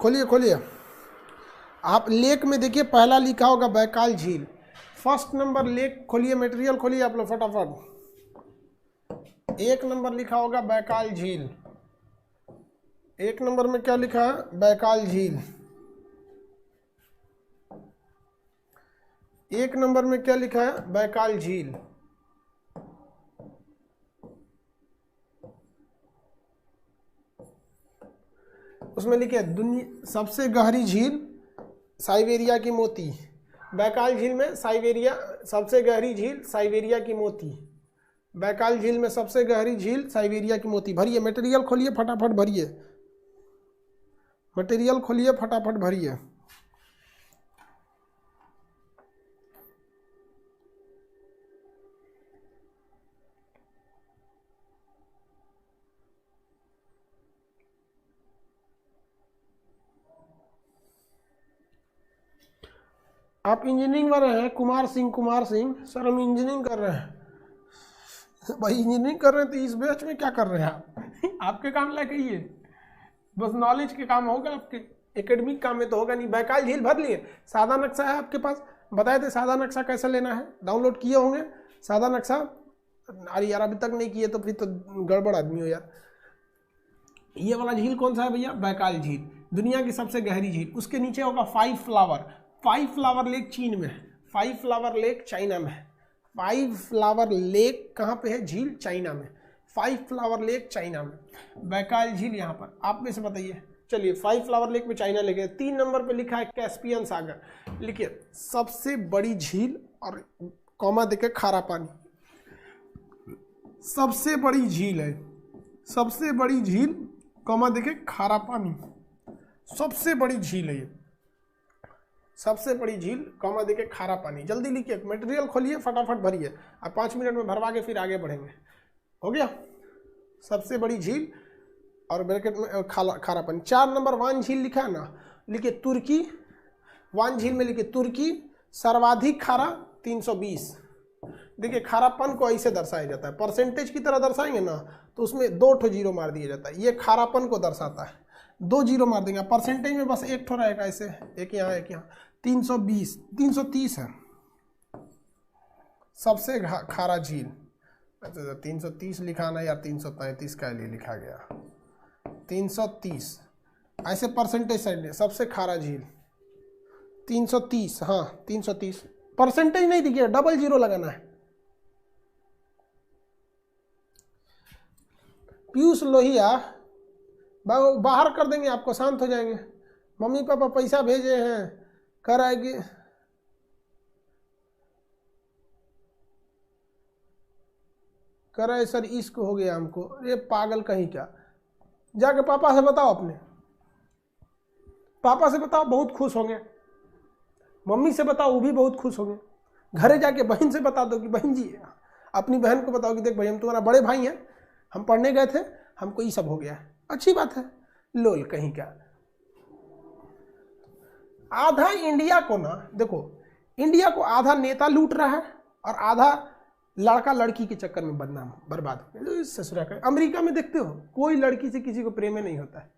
खोलिए खोलिए। आप लेक में देखिए पहला लिखा होगा बैकाल झील, फर्स्ट नंबर लेक खोलिए, मटेरियल खोलिए आप लोग फटाफट। 1 नंबर लिखा होगा बैकाल झील। 1 नंबर में क्या लिखा है? बैकाल झील। 1 नंबर में क्या लिखा है? बैकाल झील। उसमें लिखे दुनिया सबसे गहरी झील साइबेरिया की मोती। बैकाल झील में साइबेरिया सबसे गहरी झील साइबेरिया की मोती। बैकाल झील में सबसे गहरी झील साइबेरिया की मोती। भरिए मटेरियल खोलिए फटाफट भरिए, मटेरियल खोलिए फटाफट भरिए। आप इंजीनियरिंग कर रहे हैं? कुमार सिंह सर हम इंजीनियरिंग कर रहे हैं। भाई इंजीनियरिंग कर रहे हैं तो इस बैच में क्या कर रहे हैं आप? आपके काम लायक है ये, बस नॉलेज के काम होगा आपके, एकेडमिक काम में तो होगा नहीं। बैकाल झील भर लिए। सादा नक्शा है आपके पास? बताए थे सादा नक्शा कैसे लेना है, डाउनलोड किए होंगे सादा नक्शा? अरे यार अभी तक नहीं किए तो फिर तो गड़बड़ आदमी हो यार। ये वाला झील कौन सा है भैया? बैकाल झील, दुनिया की सबसे गहरी झील। उसके नीचे होगा 5 फ्लावर। 5 फ्लावर लेक चीन में है, 5 फ्लावर लेक चाइना में है। 5 फ्लावर लेक कहाँ पे है? झील चाइना में। 5 फ्लावर लेक चाइना में, बैकाल झील यहाँ पर। आप में से बताइए। चलिए 5 फ्लावर लेक में चाइना लेके। 3 नंबर पे लिखा है कैस्पियन सागर। लिखिए सबसे बड़ी झील और कॉमा देके खारा पानी। सबसे बड़ी झील है, सबसे बड़ी झील कॉमा देके खारा पानी। सबसे बड़ी झील है ये, सबसे बड़ी झील कॉमा देके खारा पानी। जल्दी लिखिए, मटेरियल खोलिए फटाफट भरिए। अब 5 मिनट में भरवा के फिर आगे बढ़ेंगे। हो गया? सबसे बड़ी झील और ब्रैकेट में खारा पानी। 4 नंबर वान झील लिखा है ना, लिखिए तुर्की। वान झील में लिखिए तुर्की सर्वाधिक खारा 320। देखिए खारापन को ऐसे दर्शाया जाता है, परसेंटेज की तरह दर्शाएंगे ना तो उसमें 2 ठो जीरो मार दिया जाता है। ये खारापन को दर्शाता है, 2 जीरो मार देंगे। परसेंटेज में बस 1 ठो रहेगा ऐसे, एक यहाँ एक यहाँ। 320 330 है सबसे खारा झील। अच्छा 330 लिखाना यार, 333 का लिए लिखा गया। 330 ऐसे परसेंटेज साइड में सबसे खारा झील 330। हाँ 330 परसेंटेज नहीं दिखिए, डबल जीरो लगाना है। पीयूष लोहिया बाहर कर देंगे आपको, शांत हो जाएंगे। मम्मी पापा पैसा भेजे हैं, कर आएगी। करे सर इश्क हो गया हमको। ये पागल कहीं क्या, जाके पापा से बताओ, अपने पापा से बताओ, बहुत खुश होंगे। मम्मी से बताओ, वो भी बहुत खुश होंगे। घरे जाके बहन से बता दो कि बहन जी, अपनी बहन को बताओ कि देख भाई हम तुम्हारा बड़े भाई हैं, हम पढ़ने गए थे, हमको ये सब हो गया है। अच्छी बात है। लोल कहीं का। आधा इंडिया को ना, देखो इंडिया को आधा नेता लूट रहा है और आधा लड़का लड़की के चक्कर में बदनाम बर्बाद। ससुरा का अमेरिका में देखते हो, कोई लड़की से किसी को प्रेम नहीं होता है।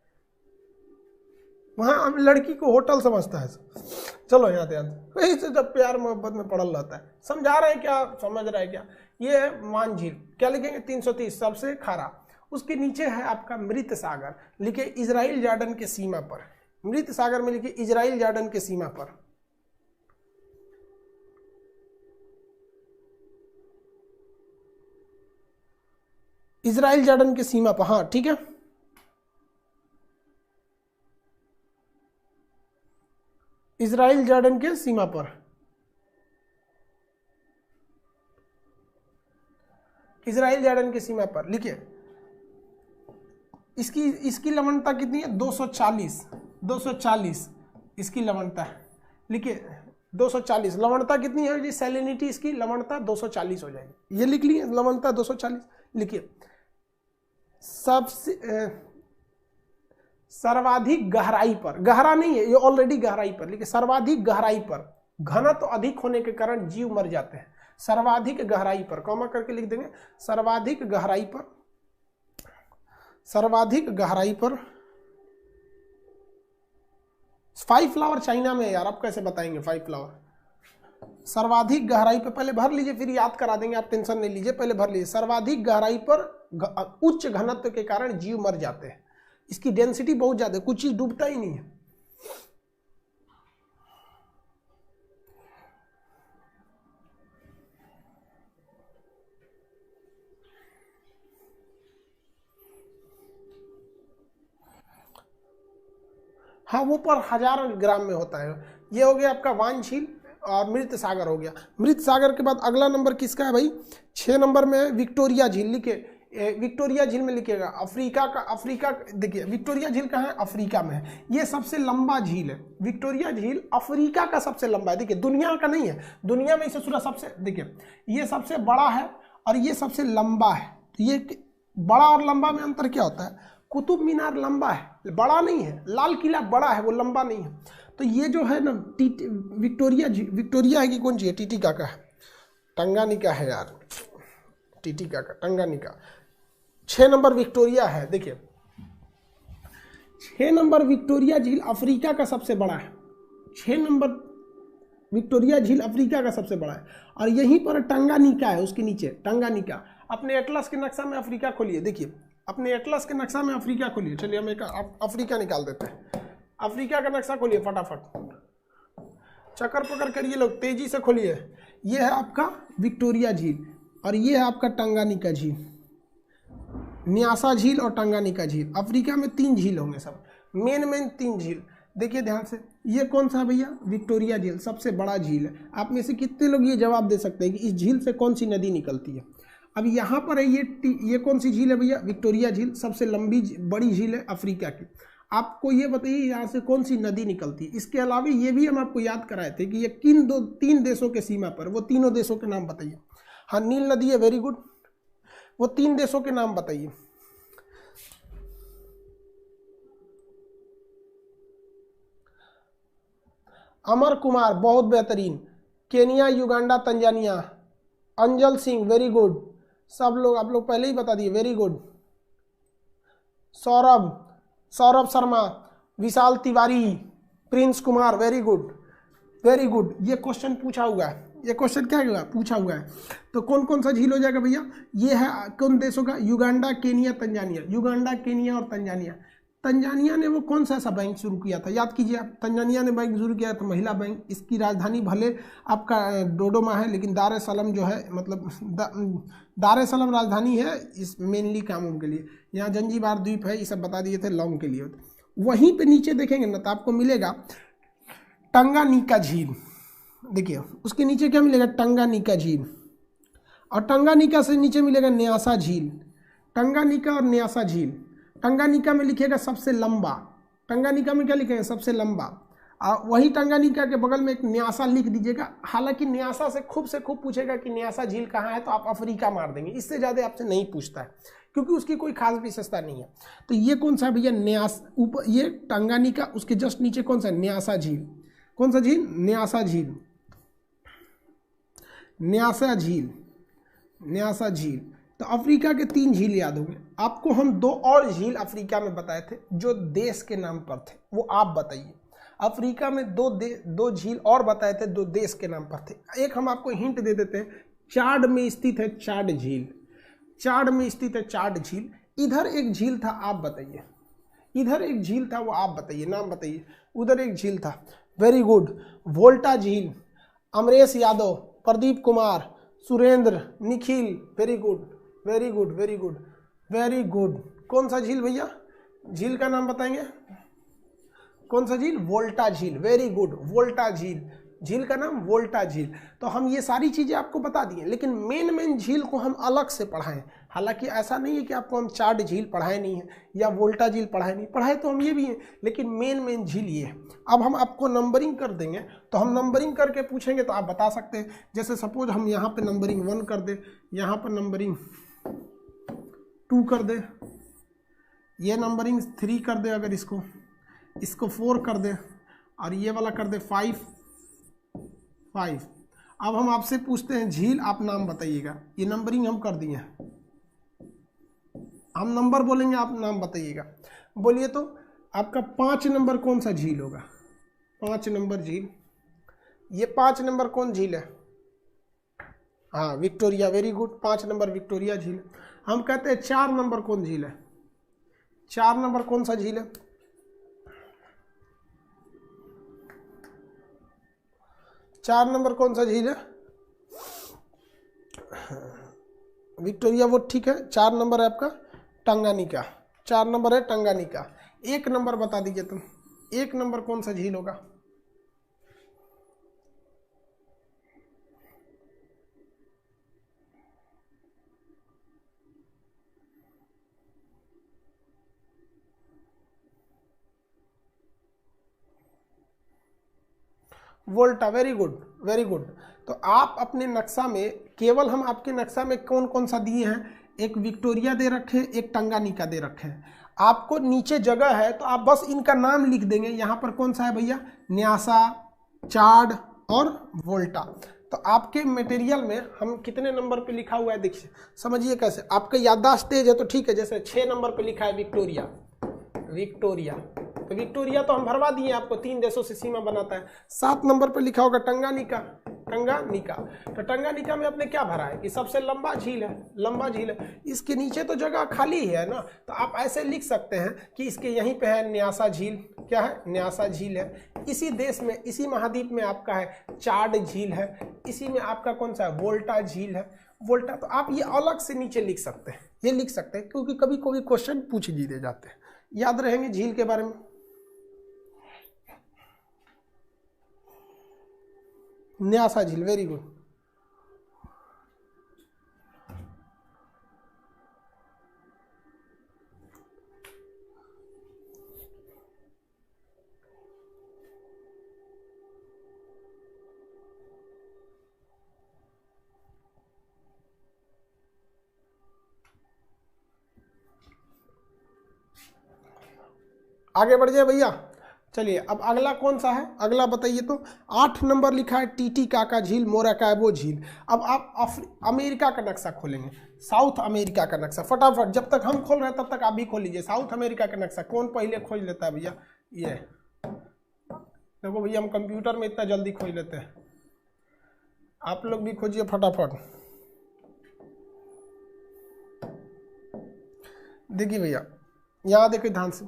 वहां लड़की को होटल समझता है। चलो यहाँ ध्यान से, जब प्यार मोहब्बत में पड़ल रहता है। समझा रहे हैं क्या, समझ रहे हैं क्या? ये है मान झील। क्या लिखेंगे? 330 सबसे खारा। उसके नीचे है आपका मृत सागर। लिखे इजराइल जॉर्डन के सीमा पर। मृत सागर में लिखे इजराइल जॉर्डन के सीमा पर। इजराइल जॉर्डन के सीमा पर, हाँ ठीक है। इजराइल जॉर्डन के सीमा पर, इजराइल जॉर्डन की सीमा पर लिखिए। इसकी लवणता कितनी है? 240 इसकी लवणता है। लिखिए 240 लवणता कितनी है जी? सैलिनिटी इसकी लवणता 240 हो जाएगी। ये लिख लिए लवणता 240। लिखिए सबसे सर्वाधिक गहराई पर, गहरा नहीं है ये, ऑलरेडी गहराई पर। लिखिए सर्वाधिक गहराई पर, घनत्व अधिक होने के कारण जीव मर जाते हैं। सर्वाधिक गहराई पर कॉमा करके लिख देंगे। सर्वाधिक गहराई पर, सर्वाधिक गहराई पर फाइव फ्लावर चाइना में है यार, आप कैसे बताएंगे फाइव फ्लावर। सर्वाधिक गहराई पर, पहले भर लीजिए फिर याद करा देंगे, आप टेंशन नहीं लीजिए, पहले भर लीजिए। सर्वाधिक गहराई पर उच्च घनत्व के कारण जीव मर जाते हैं। इसकी डेंसिटी बहुत ज्यादा है, कुछ चीज डूबता ही नहीं है। हाँ वो पर 1000 ग्राम में होता है। ये हो गया आपका वान झील और मृत सागर हो गया। मृत सागर के बाद अगला नंबर किसका है भाई, 6 नंबर में है विक्टोरिया झील। लिखिए विक्टोरिया झील में लिखिएगा अफ्रीका का, अफ्रीका देखिए विक्टोरिया झील कहाँ है, अफ्रीका में है। ये सबसे लंबा झील है, विक्टोरिया झील अफ्रीका का सबसे लंबा है। देखिए दुनिया का नहीं है, दुनिया में इसे पूरा सबसे, देखिए ये सबसे बड़ा है और ये सबसे लंबा है। तो ये बड़ा और लंबा में अंतर क्या होता है, कुतुब मीनार लंबा है, बड़ा नहीं है। लाल किला बड़ा है, वो लंबा नहीं है। तो ये जो है ना विक्टोरिया है कि कौन सी है, टीटिका का है, टंगानिका है यार, टीटिका का टंगानिका। 6 नंबर विक्टोरिया है। देखिए 6 नंबर विक्टोरिया झील अफ्रीका का सबसे बड़ा है। 6 नंबर विक्टोरिया झील अफ्रीका का सबसे बड़ा है। और यहीं पर टंगानिका है, उसके नीचे टंगानिका। अपने एटलस के नक्शा में अफ्रीका खोलिए, देखिए अपने एटलस के नक्शा में अफ्रीका खोलिए। चलिए हम एक अफ्रीका निकाल देते हैं। अफ्रीका का नक्शा खोलिए फटाफट, चक्कर पकड़ करिए लोग, तेजी से खोलिए। ये है आपका विक्टोरिया झील और ये है आपका टंगानिका झील, न्यासा झील और टंगानिका झील। अफ्रीका में 3 झील होंगे सब, मेन 3 झील। देखिए ध्यान से, ये कौन सा है भैया, विक्टोरिया झील सबसे बड़ा झील है। आप में से कितने लोग ये जवाब दे सकते हैं कि इस झील से कौन सी नदी निकलती है। अब यहाँ पर है ये कौन सी झील है भैया, विक्टोरिया झील सबसे लंबी बड़ी झील है अफ्रीका की। आपको ये बताइए यहाँ से कौन सी नदी निकलती है। इसके अलावा ये भी हम आपको याद कराए थे कि ये किन 3 देशों के सीमा पर, वो तीनों देशों के नाम बताइए। हाँ नील नदी है, वेरी गुड। वो 3 देशों के नाम बताइए। अमर कुमार बहुत बेहतरीन, Kenya, Uganda, Tanzania. Anjal Singh very good, सब लोग आप लोग पहले ही बता दिए, very good. Saurabh Sharma, Vishal Tiwari, Prince Kumar, very good very good. ये क्वेश्चन पूछा हुआ है, ये क्वेश्चन क्या हुआ, पूछा हुआ है। तो कौन कौन सा झील हो जाएगा भैया, ये है कौन देशों का, Uganda, Kenya, Tanzania. Uganda, Kenya और तंजानिया। तंजानिया ने वो कौन सा बैंक शुरू किया था, याद कीजिए आप। तंजानिया ने बैंक शुरू किया था, महिला बैंक। इसकी राजधानी भले आपका डोडोमा है, लेकिन दार ए सलाम जो है, मतलब दार ए सलाम राजधानी है इस मेनली कामों के लिए। यहाँ जंजीबार द्वीप है, ये सब बता दिए थे लॉन्ग के लिए। वहीं पे नीचे देखेंगे ना तो आपको मिलेगा टंगानिका झील। देखिए उसके नीचे क्या मिलेगा, टंगानिका झील। और टंगानिका से नीचे मिलेगा न्यासा झील। टंगानिका और न्यासा झील। टंगानिका में लिखेगा सबसे लंबा, टंगानिका में क्या लिखेगा, सबसे लंबा। वही टंगानिका के बगल में एक न्यासा लिख दीजिएगा। हालांकि न्यासा से खूब पूछेगा कि न्यासा झील कहाँ है, तो आप अफ्रीका मार देंगे, इससे ज़्यादा आपसे नहीं पूछता है क्योंकि उसकी कोई खास विशेषता नहीं है। तो ये कौन सा भैया, न्यास ऊपर, ये टंगानिका, उसके जस्ट नीचे कौन सा, न्यासा झील। कौन सा झील, न्यासा झील, न्यासा झील, न्यासा झील। तो अफ्रीका के 3 झील याद होंगे आपको। हम 2 और झील अफ्रीका में बताए थे जो देश के नाम पर थे, वो आप बताइए। अफ्रीका में 2 झील और बताए थे, 2 देश के नाम पर थे। एक हम आपको हिंट दे देते हैं, चाड में स्थित है चाड झील, चाड में स्थित है चाड झील। इधर एक झील था, आप बताइए। इधर एक झील था, वो आप बताइए, नाम बताइए। उधर एक झील था, वेरी गुड, वोल्टा झील। Amresh Yadav, Pradeep Kumar, Surendra, Nikhil, very good very good very good very good. कौन सा झील भैया, झील का नाम बताएंगे, कौन सा झील, वोल्टा झील, वेरी गुड, वोल्टा झील। झील का नाम वोल्टा झील। तो हम ये सारी चीज़ें आपको बता दिए, लेकिन मेन झील को हम अलग से पढ़ाएं। हालांकि ऐसा नहीं है कि आपको हम चाड झील पढ़ाए नहीं है या वोल्टा झील पढ़ाए नहीं, पढ़ाए तो हम ये भी हैं, लेकिन मेन झील ये है। अब हम आपको नंबरिंग कर देंगे, तो हम नंबरिंग करके पूछेंगे तो आप बता सकते हैं। जैसे सपोज हम यहाँ पे नंबरिंग 1 कर दे, यहाँ पर नंबरिंग 2 कर दे, ये नंबरिंग 3 कर दे, अगर इसको 4 कर दे, और ये वाला कर दे 5। अब हम आपसे पूछते हैं झील, आप नाम बताइएगा। ये नंबरिंग हम कर दिए हैं, हम नंबर बोलेंगे, आप नाम बताइएगा। बोलिए तो आपका 5 नंबर कौन सा झील होगा, 5 नंबर झील, ये 5 नंबर कौन झील है? हाँ Victoria, very good, 5 number Victoria झील। हम कहते हैं 4 नंबर कौन झील है? 4 नंबर कौन सा झील है? 4 नंबर कौन सा झील है? विक्टोरिया, वो ठीक है। 4 नंबर है आपका टंगानिका, 4 नंबर है टंगानिका। 1 नंबर बता दीजिए तुम, 1 नंबर कौन सा झील होगा? वोल्टा, वेरी गुड वेरी गुड। तो आप अपने नक्शा में, केवल हम आपके नक्शा में कौन कौन सा दिए हैं, एक विक्टोरिया दे रखे, एक टंगानिका दे रखे हैं। आपको नीचे जगह है तो आप बस इनका नाम लिख देंगे। यहाँ पर कौन सा है भैया? न्यासा, चाड और वोल्टा। तो आपके मटेरियल में हम कितने नंबर पे लिखा हुआ है देखिए, समझिए कैसे। आपका याददाश्त तेज है तो ठीक है, जैसे 6 नंबर पे लिखा है विक्टोरिया, विक्टोरिया, तो विक्टोरिया तो हम भरवा दिए आपको, 3 देशों से सीमा बनाता है। 7 नंबर पे लिखा होगा टंगानिका, टंगानिका। तो टंगानिका में आपने क्या भरा है कि सबसे लंबा झील है, लंबा झील है। इसके नीचे तो जगह खाली ही है ना, तो आप ऐसे लिख सकते हैं कि इसके यहीं पे है न्यासा झील। क्या है? न्यासा झील है। इसी देश में, इसी महाद्वीप में आपका है चाड झील है। इसी में आपका कौन सा है? वोल्टा झील है। वोल्टा, तो आप ये अलग से नीचे लिख सकते हैं, ये लिख सकते हैं, क्योंकि कभी कभी क्वेश्चन पूछ ही दे जाते हैं, याद रहेंगे झील के बारे में। न्यासा झील, वेरी गुड। आगे बढ़ जाए भैया। चलिए अब अगला कौन सा है, अगला बताइए तो। 8 नंबर लिखा है टीटीकाका झील, मोराकाबो झील। अब आप अमेरिका का नक्शा खोलेंगे, साउथ अमेरिका का नक्शा, फटाफट, जब तक हम खोल रहे हैं तब तक आप भी खोल लीजिए। साउथ अमेरिका का नक्शा कौन पहले खोज लेता है भैया? ये देखो भैया, हम कंप्यूटर में इतना जल्दी खोज लेते हैं, आप लोग भी खोजिए फटाफट। देखिए भैया, यहाँ देखिए ध्यान से,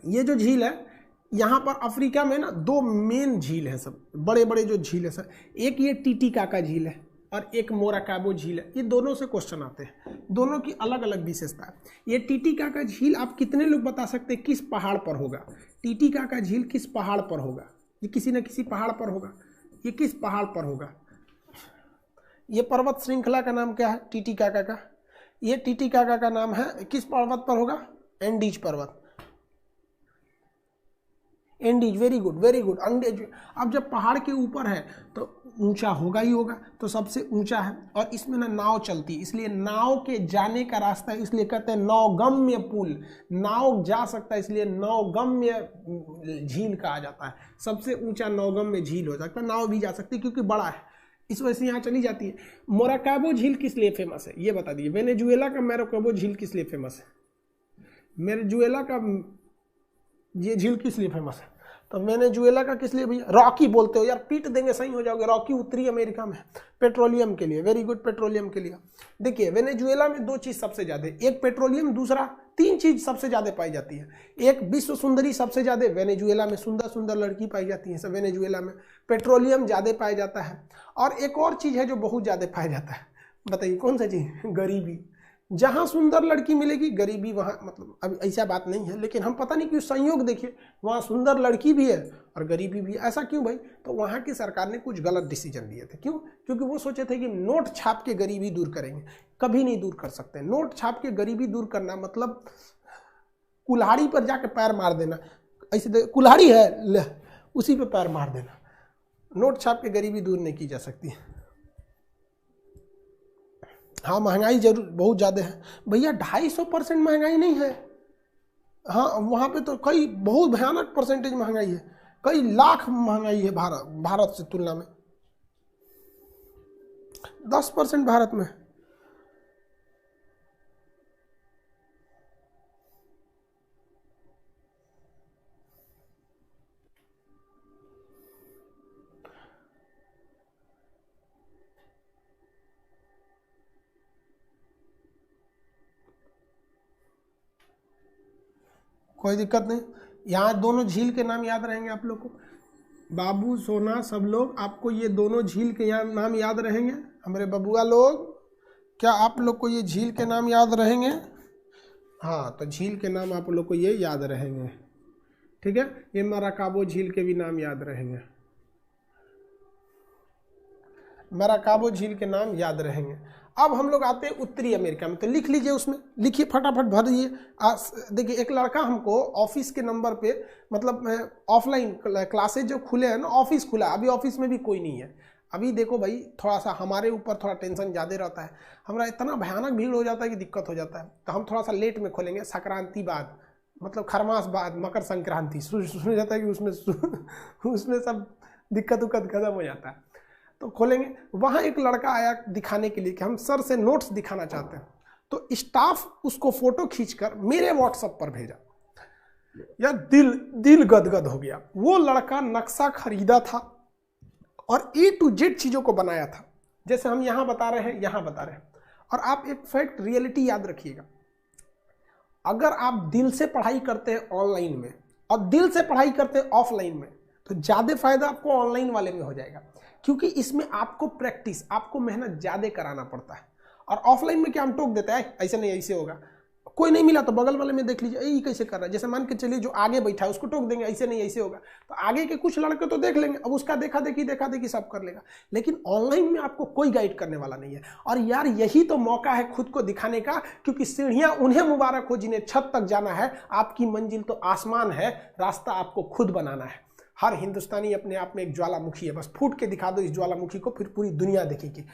ये जो झील है, यहाँ पर अफ्रीका में ना 2 मेन झील है, सब बड़े बड़े जो झील है सर। एक ये टीटीकाका झील है और एक मोराकाबो झील है। ये दोनों से क्वेश्चन आते हैं, दोनों की अलग अलग विशेषता है। ये टीटीकाका झील आप कितने लोग बता सकते हैं किस पहाड़ पर होगा? टीटीकाका झील किस पहाड़ पर होगा? ये किसी न किसी पहाड़ पर होगा। ये किस पहाड़ पर होगा? ये पर्वत श्रृंखला का नाम क्या है? टीटीकाका का। ये टीटीकाका का नाम है, किस पर्वत पर होगा? एंडीज पर्वत, Andes, very good very good, Andes. अब जब पहाड़ के ऊपर है तो ऊंचा होगा ही होगा, तो सबसे ऊंचा है। और इसमें ना नाव चलती है, इसलिए नाव के जाने का रास्ता है, इसलिए कहते हैं नौगम्य पुल। नाव जा सकता है, इसलिए नौगम्य झील कहा जाता है। सबसे ऊंचा नौगम्य झील हो सकता है, नाव भी जा सकती है क्योंकि बड़ा है, इस वजह से यहाँ चली जाती है। मोराकाबो झील किस लिए फेमस है ये बता दीजिए। वेनेजुएला का मोराकाबो झील किस लिए फेमस है? वेनेजुएला का ये झील किस लिए फेमस है? तो वेनेजुएला का किस लिए भैया? रॉकी बोलते हो यार, पीट देंगे, सही हो जाओगे। रॉकी उत्तरी अमेरिका में, पेट्रोलियम के लिए, वेरी गुड, पेट्रोलियम के लिए। देखिए वेनेजुएला में 2 चीज सबसे ज्यादा, एक पेट्रोलियम, दूसरा 3 चीज सबसे ज्यादा पाई जाती है। एक विश्व सुंदरी सबसे ज्यादा वेनेजुएला में, सुंदर सुंदर लड़की पाई जाती है सब वेनेजुएला में। पेट्रोलियम ज्यादा पाया जाता है, और एक और चीज है जो बहुत ज्यादा पाया जाता है, बताइए कौन सा चीज? गरीबी। जहां सुंदर लड़की मिलेगी गरीबी वहां, मतलब अब ऐसा बात नहीं है, लेकिन हम पता नहीं क्यों संयोग देखिए, वहां सुंदर लड़की भी है और गरीबी भी है। ऐसा क्यों भाई? तो वहां की सरकार ने कुछ गलत डिसीजन लिए थे। क्यों? क्योंकि वो सोचे थे कि नोट छाप के गरीबी दूर करेंगे। कभी नहीं दूर कर सकते। नोट छाप के गरीबी दूर करना मतलब कुल्हाड़ी पर जाके पैर मार देना। ऐसे कुल्हाड़ी है, उसी पे पैर मार देना। नोट छाप के गरीबी दूर नहीं की जा सकती। हाँ महंगाई जरूर बहुत ज़्यादा है भैया, 250% महंगाई नहीं है। हाँ वहाँ पे तो कई बहुत भयानक परसेंटेज महंगाई है, कई लाख महंगाई है भारत से तुलना में। 10% भारत में। कोई दिक्कत नहीं। यहाँ दोनों झील के नाम याद रहेंगे आप लोग को, बाबू सोना सब लोग, आपको ये दोनों झील के यहाँ नाम याद रहेंगे। हमारे बबुआ लोग, क्या आप लोग को ये झील के नाम याद रहेंगे? हाँ, तो झील के नाम आप लोग को ये याद रहेंगे, ठीक है। ये मराकाबो झील के भी नाम याद रहेंगे, मराकाबो झील के नाम याद रहेंगे। अब हम लोग आते हैं उत्तरी अमेरिका में, तो लिख लीजिए, उसमें लिखिए, फटाफट भर दिए। देखिए, एक लड़का हमको ऑफिस के नंबर पे, मतलब ऑफलाइन क्लासेज जो खुले हैं ना, ऑफिस खुला है, अभी ऑफिस में भी कोई नहीं है। अभी देखो भाई, थोड़ा सा हमारे ऊपर थोड़ा टेंशन ज़्यादा रहता है, हमारा इतना भयानक भीड़ हो जाता है कि दिक्कत हो जाता है, तो हम थोड़ा सा लेट में खोलेंगे, संक्रांति बाद, मतलब खरमास बाद, मकर संक्रांति सुन जाता है कि उसमें सब दिक्कत उक्कत खत्म हो जाता है, तो खोलेंगे। वहाँ एक लड़का आया दिखाने के लिए कि हम सर से नोट्स दिखाना चाहते हैं, तो स्टाफ उसको फोटो खींचकर मेरे व्हाट्सएप पर भेजा। यार दिल गदगद हो गया। वो लड़का नक्शा खरीदा था और A to Z चीज़ों को बनाया था, जैसे हम यहाँ बता रहे हैं, यहाँ बता रहे हैं। और आप एक फैक्ट, रियलिटी याद रखिएगा, अगर आप दिल से पढ़ाई करते हैं ऑनलाइन में और दिल से पढ़ाई करते हैं ऑफलाइन में, तो ज़्यादा फायदा आपको ऑनलाइन वाले में हो जाएगा, क्योंकि इसमें आपको प्रैक्टिस, आपको मेहनत ज़्यादा कराना पड़ता है। और ऑफलाइन में क्या हम टोक देते हैं, ऐसे नहीं ऐसे होगा, कोई नहीं मिला तो बगल वाले में देख लीजिए, ये कैसे कर रहा है, जैसे मान के चलिए जो आगे बैठा है उसको टोक देंगे, ऐसे नहीं ऐसे होगा, तो आगे के कुछ लड़के तो देख लेंगे, अब उसका देखा देखी सब कर लेगा। लेकिन ऑनलाइन में आपको कोई गाइड करने वाला नहीं है। और यार यही तो मौका है खुद को दिखाने का, क्योंकि सीढ़ियां उन्हें मुबारक हो जिन्हें छत तक जाना है, आपकी मंजिल तो आसमान है, रास्ता आपको खुद बनाना है। हर हिंदुस्तानी अपने आप में एक ज्वालामुखी है, बस फूट के दिखा दो इस ज्वालामुखी को, फिर पूरी दुनिया देखेगी।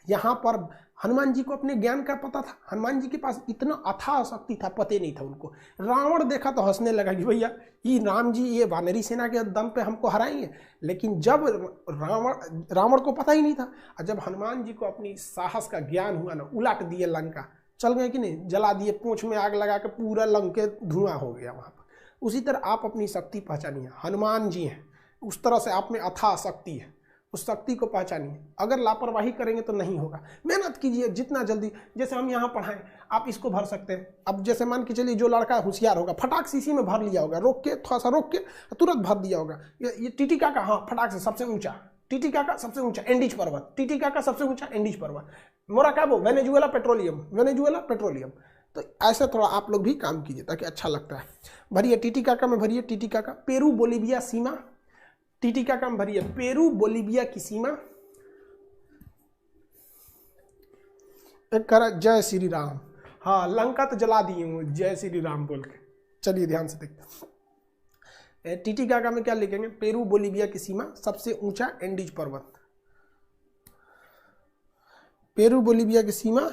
यहाँ पर हनुमान जी को अपने ज्ञान का पता था, हनुमान जी के पास इतना अथाह शक्ति था, पते नहीं था उनको। रावण देखा तो हंसने लगा कि भैया ये राम जी ये वानरी सेना के दम पे हमको हराएंगे। लेकिन जब रावण को पता ही नहीं था, और जब हनुमान जी को अपनी साहस का ज्ञान हुआ ना, उलट दिए लंका, चल गए कि नहीं, जला दिए, पूंछ में आग लगा के पूरा लंके धुआं हो गया वहाँ पर। उसी तरह आप अपनी शक्ति पहचानिए, हनुमान जी हैं, उस तरह से आप में अथाह शक्ति है, उस शक्ति को पहचानिए। अगर लापरवाही करेंगे तो नहीं होगा। मेहनत कीजिए जितना जल्दी, जैसे हम यहाँ पढ़ाएं, आप इसको भर सकते हैं। अब जैसे मान के चलिए जो लड़का होशियार होगा, फटाक से इसी में भर लिया होगा, रोक के थोड़ा सा रोक के तुरंत भर दिया होगा। ये टीटिका का, हाँ फटाक से सबसे ऊंचा, टीटिका का सबसे ऊंचा एंडीज पर्वत, टीटिका का सबसे ऊंचा एंडीज पर्वत, मोराकाबो वेनेजुएला पेट्रोलियम। तो ऐसे थोड़ा आप लोग भी काम कीजिए ताकि अच्छा लगता है। भरिए टीटिका का में, भरिए टीटिका का, पेरू बोलीविया सीमा, टीटिका का में भरिए पेरू बोलीविया की सीमा। एक करा जय श्री राम, हाँ लंका तो जला दिए हूँ जय श्री राम बोल के। चलिए ध्यान से देखते, टीटिका का में क्या लिखेंगे, पेरू बोलीविया की सीमा, सबसे ऊंचा एंडीज पर्वत, पेरू बोलीविया की सीमा,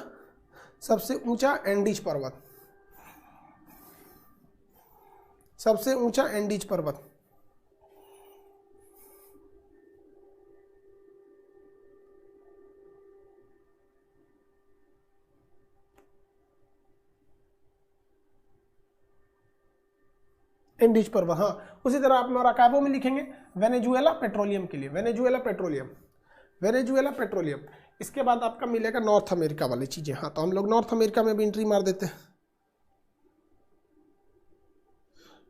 सबसे ऊंचा एंडीज पर्वत, सबसे ऊंचा एंडीज पर्वत। एंडीज पर्वत, हाँ। उसी तरह आप मोराकाबो में लिखेंगे वेनेजुएला पेट्रोलियम के लिए, वेनेजुएला पेट्रोलियम। इसके बाद आपका मिलेगा नॉर्थ अमेरिका वाली चीजें। हाँ, तो हम लोग नॉर्थ अमेरिका में भी एंट्री मार देते हैं।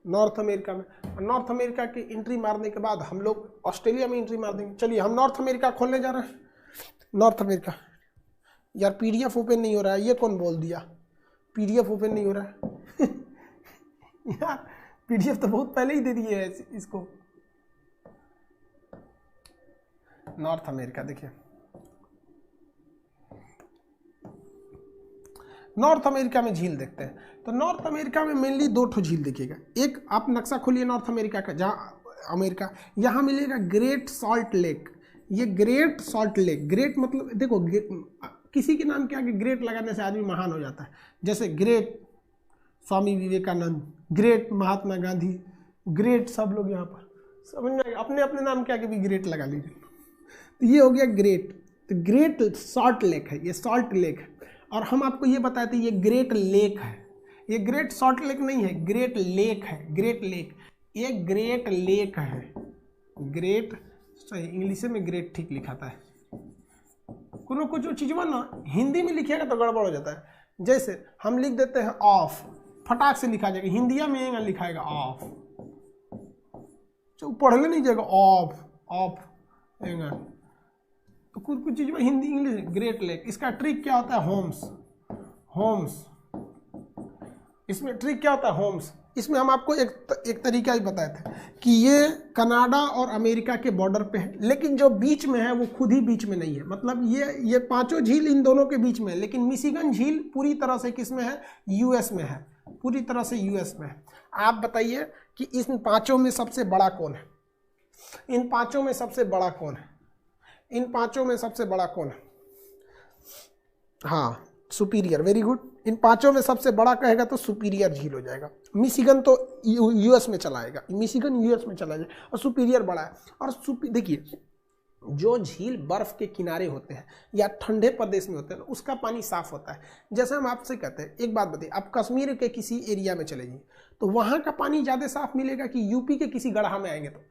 नॉर्थ अमेरिका में, नॉर्थ अमेरिका की एंट्री मारने के बाद हम लोग ऑस्ट्रेलिया में एंट्री मार देंगे। चलिए हम नॉर्थ अमेरिका खोलने जा रहे हैं। नॉर्थ अमेरिका, यार पीडीएफ ओपन नहीं हो रहा है, ये कौन बोल दिया पीडीएफ ओपन नहीं हो रहा है यार पीडीएफ तो बहुत पहले ही दे दिए है इसको। नॉर्थ अमेरिका देखिए, नॉर्थ अमेरिका में झील देखते हैं। तो नॉर्थ अमेरिका में मेनली दो ठो झील देखिएगा। एक आप नक्शा खोलिए नॉर्थ अमेरिका का, जहाँ अमेरिका, यहाँ मिलेगा ग्रेट सॉल्ट लेक। ये ग्रेट सॉल्ट लेक, ग्रेट मतलब देखो किसी के नाम के आगे ग्रेट लगाने से आदमी महान हो जाता है। जैसे great Swami Vivekananda, great Mahatma Gandhi, great सब लोग यहाँ पर, समझ में, अपने अपने नाम के आगे भी ग्रेट लगा लीजिए। तो ये हो गया ग्रेट। तो ग्रेट सॉल्ट लेक है, ये सॉल्ट लेक है। और हम आपको ये बताए थे ये ग्रेट लेक है, ये ग्रेट सॉल्ट लेक नहीं है, ग्रेट लेक है, ग्रेट लेक, ये ग्रेट लेक है। ग्रेट सही, इंग्लिश में ग्रेट ठीक लिखाता है। कुछ चीज़ ना हिंदी में लिखिएगा तो गड़बड़ हो जाता है। जैसे हम लिख देते हैं ऑफ, फटाक से लिखा जाएगा, हिंदिया में एंगल लिखाएगा ऑफ, जो पढ़ने नहीं जाएगा ऑफ ऑफ एंगल। तो कुछ कुछ चीज में हिंदी इंग्लिश। ग्रेट लेक, इसका ट्रिक क्या होता है? Holmes, Holmes. इसमें ट्रिक क्या होता है? होम्स। इसमें हम आपको एक तरीका ही बताए थे कि ये कनाडा और अमेरिका के बॉर्डर पे है, लेकिन जो बीच में है वो खुद ही बीच में नहीं है। मतलब ये पांचों झील इन दोनों के बीच में है, लेकिन मिशिगन झील पूरी तरह से किस में है? यूएस में है, पूरी तरह से यूएस में है। आप बताइए कि इन पांचों में सबसे बड़ा कौन है? इन पांचों में सबसे बड़ा कौन है? इन पांचों में सबसे बड़ा कौन है? हाँ, सुपीरियर, वेरी गुड। इन पांचों में सबसे बड़ा कहेगा तो सुपीरियर झील हो जाएगा। मिशिगन तो यूएस में चला आएगा, मिशिगन यूएस में चला जाएगा, और सुपीरियर बड़ा है। और देखिए, जो झील बर्फ के किनारे होते हैं या ठंडे प्रदेश में होते हैं, उसका पानी साफ होता है। जैसे हम आपसे कहते हैं, एक बात बताइए, आप कश्मीर के किसी एरिया में चले जाइए तो वहाँ का पानी ज़्यादा साफ मिलेगा कि यूपी के किसी गड्ढा में आएंगे? तो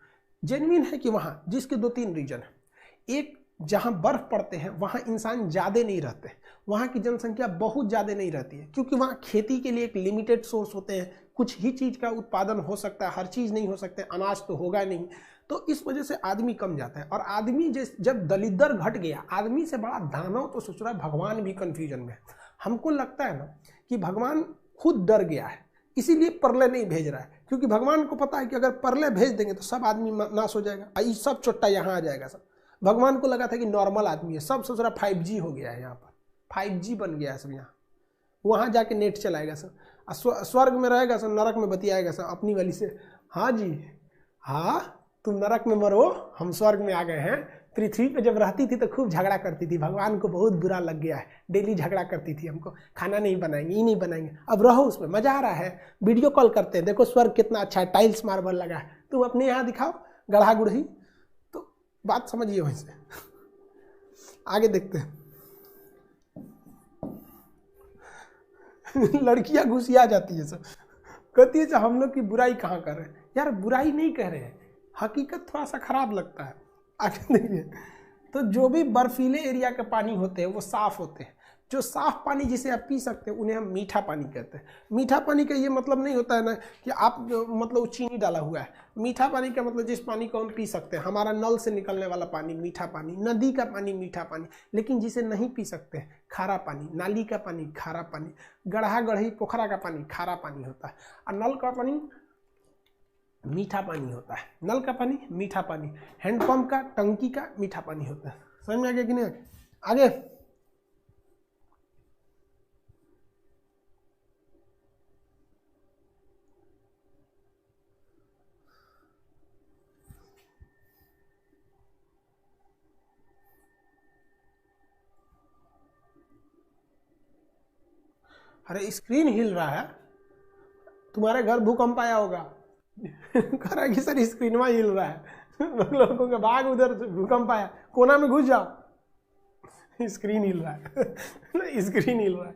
जेन्युइन है कि वहाँ, जिसके 2-3 रीजन है। एक, जहाँ बर्फ पड़ते हैं वहाँ इंसान ज़्यादा नहीं रहते, वहाँ की जनसंख्या बहुत ज़्यादा नहीं रहती है, क्योंकि वहाँ खेती के लिए एक लिमिटेड सोर्स होते हैं, कुछ ही चीज़ का उत्पादन हो सकता है, हर चीज़ नहीं हो सकता, अनाज तो होगा नहीं, तो इस वजह से आदमी कम जाता है। और आदमी जब दलिद्र घट गया, आदमी से बड़ा दानव तो सोच रहा है भगवान भी कन्फ्यूजन में है। हमको लगता है ना कि भगवान खुद डर गया है, इसीलिए प्रलय नहीं भेज रहा है, क्योंकि भगवान को पता है कि अगर प्रलय भेज देंगे तो सब आदमी नाश हो जाएगा, ये सब चोट्टा यहाँ आ जाएगा सब। भगवान को लगा था कि नॉर्मल आदमी है, सब सोच रहा 5G हो गया है, यहाँ पर 5G बन गया है सब, यहाँ वहाँ जाके नेट चलाएगा सब, स्वर्ग में रहेगा सब, नरक में बतियाएगा सब अपनी वाली से। हाँ जी, हाँ तुम नरक में मरो, हम स्वर्ग में आ गए हैं। पृथ्वी पे जब रहती थी तो खूब झगड़ा करती थी, भगवान को बहुत बुरा लग गया है, डेली झगड़ा करती थी, हमको खाना नहीं बनाएंगे, ये नहीं बनाएंगे। अब रहो उसमें, मजा आ रहा है, वीडियो कॉल करते हैं, देखो स्वर्ग कितना अच्छा है, टाइल्स मार्बल लगा है, तुम अपने यहाँ दिखाओ गढ़ा गुड़ही। तो बात समझिए वहीं से। आगे देखते हैं। लड़कियां घुसिया जाती है सब, कहती है हम लोग की बुराई कहाँ कर रहे हैं? यार बुराई नहीं कह रहे हैं, हकीकत थोड़ा सा खराब लगता है। आगे देखिए, तो जो भी बर्फीले एरिया के पानी होते हैं वो साफ होते हैं। जो साफ पानी जिसे आप पी सकते हैं उन्हें हम मीठा पानी कहते हैं। मीठा पानी का ये मतलब नहीं होता है ना कि आप मतलब चीनी डाला हुआ है। मीठा पानी का मतलब जिस पानी को हम पी सकते हैं, हमारा नल से निकलने वाला पानी मीठा पानी, नदी का पानी मीठा पानी। लेकिन जिसे नहीं पी सकते हैं, खारा पानी, नाली का पानी खारा पानी, गढ़ा गढ़ी पोखरा का पानी खारा पानी होता है, और नल का पानी मीठा पानी होता है। नल का पानी मीठा पानी, हैंडपंप का, टंकी का मीठा पानी होता है। समझ में आ गया कि नहीं? आगे अरे स्क्रीन हिल रहा है, तुम्हारे घर भूकंप आया होगा। कह रहा है कि सर स्क्रीन में हिल रहा है। लोगों के भाग, उधर भूकंप आया, कोना में घुस जाओ। स्क्रीन हिल रहा है। स्क्रीन हिल रहा है।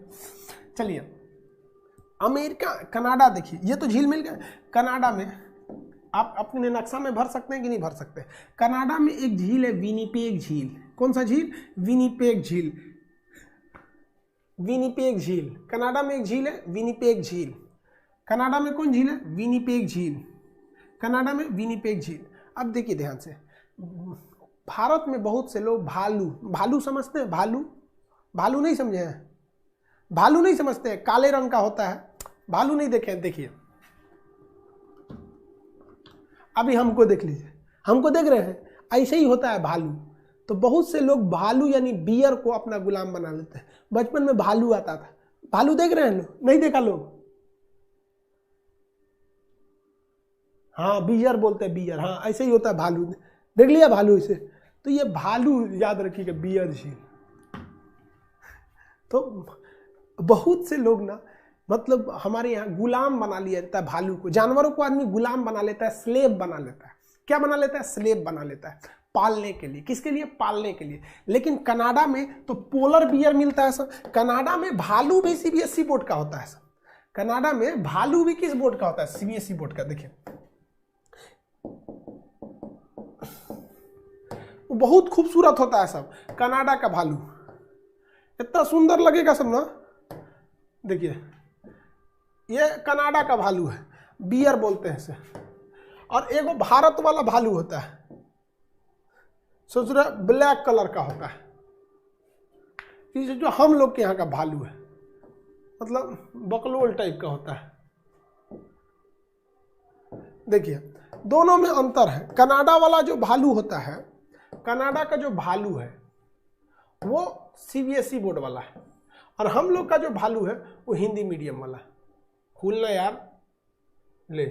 चलिए, अमेरिका, कनाडा देखिए, ये तो झील मिल गया। कनाडा में आप अपने नक्शा में भर सकते हैं कि नहीं भर सकते? कनाडा में एक झील है, विनिपेग झील। कौन सा झील? विनिपेग झील। विनिपेग झील, कनाडा में एक झील है, विनिपेग झील। कनाडा में कौन झील है? विनिपेग झील। कनाडा में विनिपेग झील। अब देखिए ध्यान से, भारत में बहुत से लोग भालू समझते हैं। भालू नहीं समझे हैं? भालू नहीं समझते हैं, काले रंग का होता है। भालू नहीं देखे? देखिए अभी हमको देख लीजिए, हमको देख रहे हैं, ऐसे ही होता है भालू। तो बहुत से लोग भालू यानी बियर को अपना गुलाम बना लेते हैं। बचपन में भालू आता था, भालू देख रहे हैं लोग? नहीं देखा लोग? हाँ बियर बोलते हैं, बियर, हाँ ऐसे ही होता है भालू। देख लिया भालू इसे? तो ये भालू याद रखिएगा, बियर झील। तो बहुत से लोग ना, मतलब हमारे यहाँ गुलाम बना लिया जाता है भालू को। जानवरों को आदमी गुलाम बना लेता है, स्लेब बना लेता है। क्या बना लेता है? स्लेब बना लेता है, पालने के लिए। किसके लिए? पालने के लिए। लेकिन कनाडा में तो पोलर बियर मिलता है सर। कनाडा में भालू भी सीबीएसई बोर्ड का होता है सर। कनाडा में भालू भी किस बोर्ड का होता है? सीबीएसई बोर्ड का। देखिए बहुत खूबसूरत होता है सब, कनाडा का भालू इतना सुंदर लगेगा सब ना। देखिए ये कनाडा का भालू है, बियर बोलते हैं इसे। और एगो भारत वाला भालू होता है, सोच रहे ब्लैक कलर का होता है। ये जो हम लोग के यहाँ का भालू है, मतलब बकलोल टाइप का होता है। देखिए दोनों में अंतर है। कनाडा वाला जो भालू होता है, कनाडा का जो भालू है वो सीबीएसई बोर्ड वाला है, और हम लोग का जो भालू है वो हिंदी मीडियम वाला है। खुलना यार, ले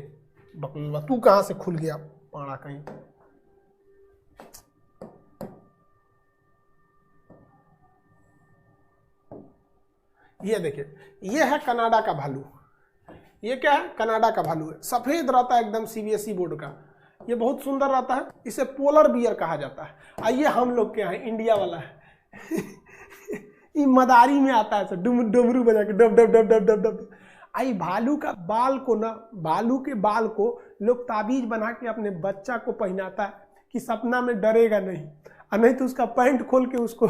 बकलवा, तू कहां से खुल गया पाड़ा कहीं। ये देखिए, ये है कनाडा का भालू। ये क्या है? कनाडा का भालू है, सफेद रहता है एकदम, सीबीएसई बोर्ड का। ये बहुत सुंदर रहता है, इसे पोलर बियर कहा जाता है। आइए हम लोग के यहाँ इंडिया वाला है ये मदारी में आता है, डमरू बजा के डब डब डब डब डब डब। आई भालू का बाल को ना, भालू के बाल को लोग ताबीज बना के अपने बच्चा को पहनाता है कि सपना में डरेगा नहीं, और नहीं तो उसका पैंट खोल के उसको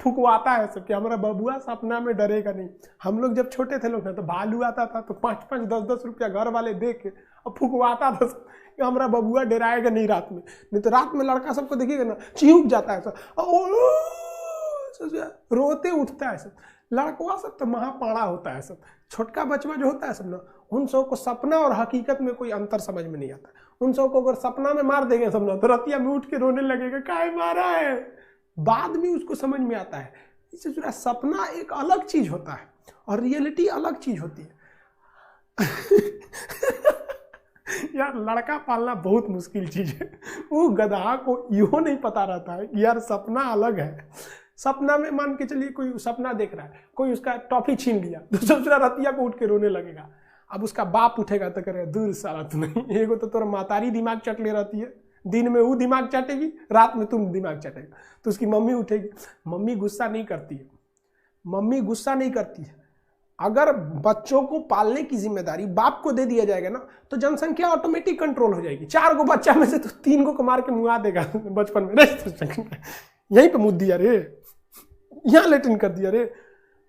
फुकवाता है सब कि हमारा बबुआ सपना में डरेगा नहीं। हम लोग जब छोटे थे लोग ना, तो भालू आता था तो 5-5 10-10 रुपया घर वाले दे के और फुकवाता था कि हमारा बबुआ डराएगा नहीं रात में। नहीं तो रात में लड़का सबको देखिएगा ना, चिहुक जाता है सब, रोते उठता है सब। लड़कवा सब तो महापाड़ा होता है सब, छोटका बचवा जो होता है सब ना, उन सब को सपना और हकीकत में कोई अंतर समझ में नहीं आता। उन सब को अगर सपना में मार देंगे सब ना, तो रतिया में उठ के रोने लगेगा, काहे मारा है। बाद में उसको समझ में आता है। इससे जुड़ा सपना एक अलग चीज होता है और रियलिटी अलग चीज होती है यार लड़का पालना बहुत मुश्किल चीज है। वो गधा को यो नहीं पता रहता है कि यार सपना अलग है। सपना में मान के चलिए कोई सपना देख रहा है, कोई उसका टॉफी छीन लिया, तो दूसरा रतिया को उठ के रोने लगेगा। अब उसका बाप उठेगा तो करेगा, दूर साला तू नहीं, एगो तो तोरा मातारी दिमाग चट ले रहती है, दिन में वो दिमाग चटेगी, रात में तुम दिमाग चटेगा। तो उसकी मम्मी उठेगी। मम्मी गुस्सा नहीं करती है, मम्मी गुस्सा नहीं करती है। अगर बच्चों को पालने की जिम्मेदारी बाप को दे दिया जाएगा ना, तो जनसंख्या ऑटोमेटिक कंट्रोल हो जाएगी। 4 गो बच्चा में से तो 3 गो को मार के मुआ देगा बचपन में। यहीं पे मुद दिया रे, यहाँ लेटिन कर दिया रे।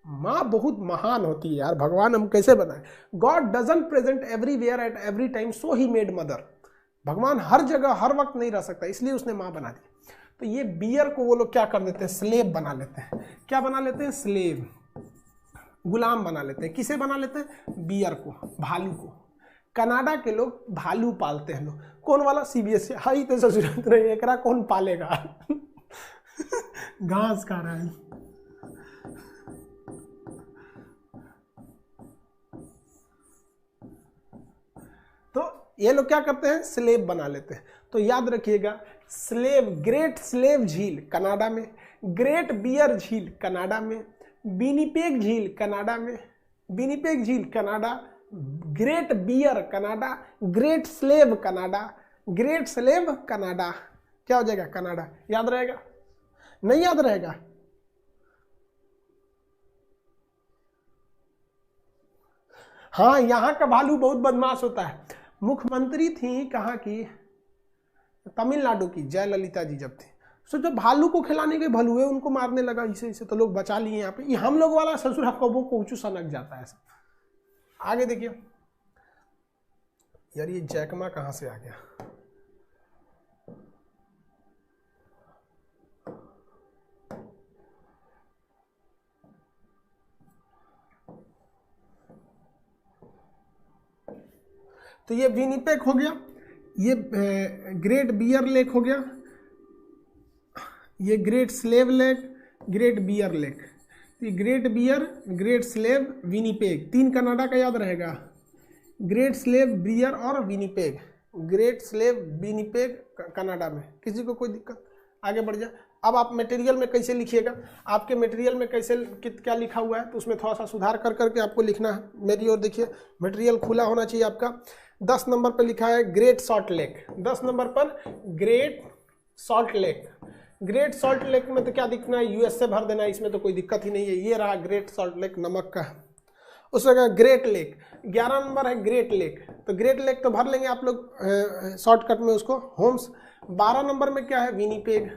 माँ बहुत महान होती है यार, भगवान हम कैसे बनाए। God doesn't present everywhere at every time, so he made mother. भगवान हर जगह हर वक्त नहीं रह सकता, इसलिए उसने माँ बना दी। तो ये बियर को वो लोग क्या कर देते हैं, स्लेव बना लेते हैं। क्या बना लेते हैं? स्लेव, गुलाम बना लेते हैं। किसे बना लेते हैं? बियर को, भालू को। कनाडा के लोग भालू पालते हैं लोग। कौन वाला? सीबीएसई। हाई तो ससुरात नहीं, एकरा कौन पालेगा घास खा रहा है। तो ये लोग क्या करते हैं? स्लेव बना लेते हैं। तो याद रखिएगा, स्लेव, ग्रेट स्लेव झील कनाडा में, ग्रेट बियर झील कनाडा में, विनिपेग झील कनाडा में, विनिपेग झील Canada, great bear Canada, great slave Canada, great slave Canada. क्या हो जाएगा? कनाडा। याद रहेगा? नहीं याद रहेगा? हाँ, यहाँ का भालू बहुत बदमाश होता है। मुख्यमंत्री थी कहाँ की? तमिलनाडु की, जयललिता जी जब थी। सो जब भालू को खिलाने के भलुए उनको मारने लगा, इसे तो लोग बचा लिए यहाँ पे। ये हम लोग वाला ससुरा कबो को ऊंचू सनक जाता है। आगे देखिए यार, ये जैकमा कहाँ से आ गया? तो ये विनिपेग हो गया, ये ग्रेट बियर लेक हो गया, ये Great Slave Lake, Great Bear Lake. ये Great Bear, great Slave, Winnipeg, 3 Canada का याद रहेगा। ग्रेट स्लेव, बियर और Winnipeg. Great Slave, Winnipeg Canada में। किसी को कोई दिक्कत? आगे बढ़ जाए। अब आप मटेरियल में कैसे लिखिएगा, आपके मटेरियल में कैसे क्या लिखा हुआ है, तो उसमें थोड़ा सा सुधार कर करके आपको लिखना है। मेरी ओर देखिए, मटेरियल खुला होना चाहिए आपका। 10 नंबर पर लिखा है ग्रेट सॉल्ट लेक। 10 नंबर पर great Salt Lake. Great Salt lake में तो क्या दिखना है? यूएसए भर देना है, इसमें तो कोई दिक्कत ही नहीं है। ये रहा ग्रेट सॉल्ट लेक, नमक का। उसमें कहा ग्रेट लेक। 11 नंबर है ग्रेट लेक, तो ग्रेट लेक तो भर लेंगे आप लोग शॉर्टकट में उसको, होम्स। 12 नंबर में क्या है? विनिपेग।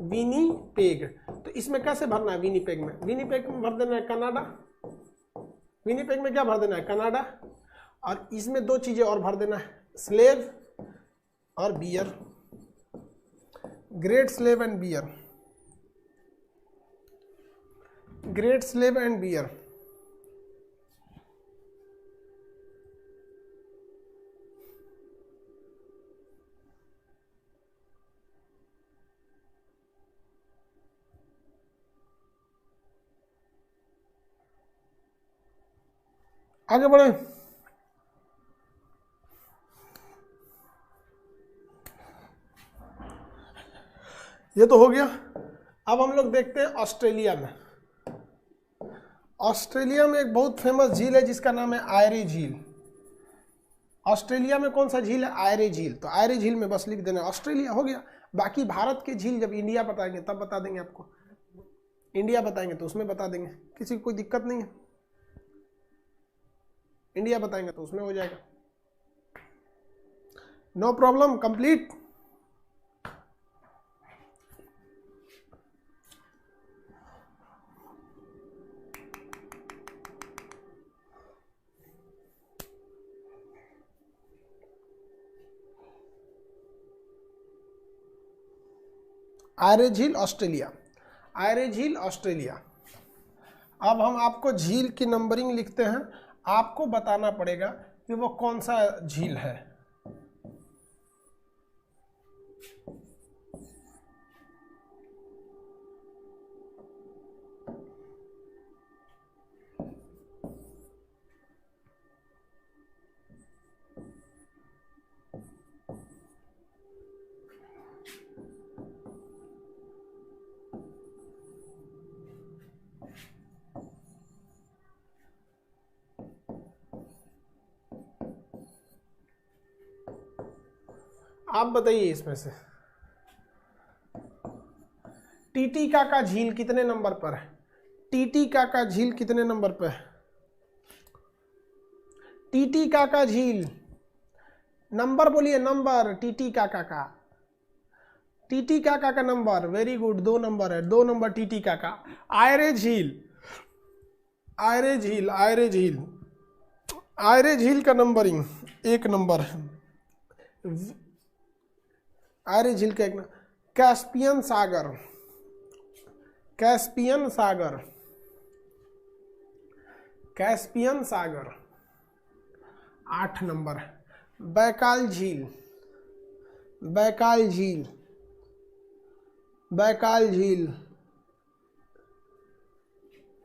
विनिपेग, तो इसमें कैसे भरना है? विनिपेग में, विनिपेग में भर देना है कनाडा। विनिपेग में क्या भर देना है, कनाडा, और इसमें दो चीजें और भर देना है, स्लेव और bear, great slave and bear, great slave and bear. आगे बढ़े, ये तो हो गया। अब हम लोग देखते हैं ऑस्ट्रेलिया में। ऑस्ट्रेलिया में एक बहुत फेमस झील है जिसका नाम है आयरे झील। ऑस्ट्रेलिया में कौन सा झील है, आयरे झील। तो आयरे झील में बस लिख देना ऑस्ट्रेलिया, हो गया। बाकी भारत के झील जब इंडिया बताएंगे तब बता देंगे आपको, इंडिया बताएंगे तो उसमें बता देंगे, किसी को कोई दिक्कत नहीं है। इंडिया बताएंगे तो उसमें हो जाएगा, नो प्रॉब्लम, कंप्लीट। आयरे झील ऑस्ट्रेलिया, आयरे झील ऑस्ट्रेलिया। अब हम आपको झील की नंबरिंग लिखते हैं, आपको बताना पड़ेगा कि वो कौन सा झील है। आप बताइए इसमें से टीटीका का झील कितने नंबर पर है, टीटीका का झील कितने नंबर पर है, टीटीका का झील, नंबर बोलिए, नंबर, टीटीका का, टीटीका का नंबर, वेरी गुड, 2 नंबर है, 2 नंबर टीटीका का। आयरे झील, आयरे झील, आयरे झील, आयरे झील का नंबरिंग 1 नंबर है। आयरे झील का 1 नंबर। कैस्पियन सागर, कैस्पियन सागर, कैस्पियन सागर 8 नंबर है। बैकाल झील, बैकाल झील, बैकाल झील,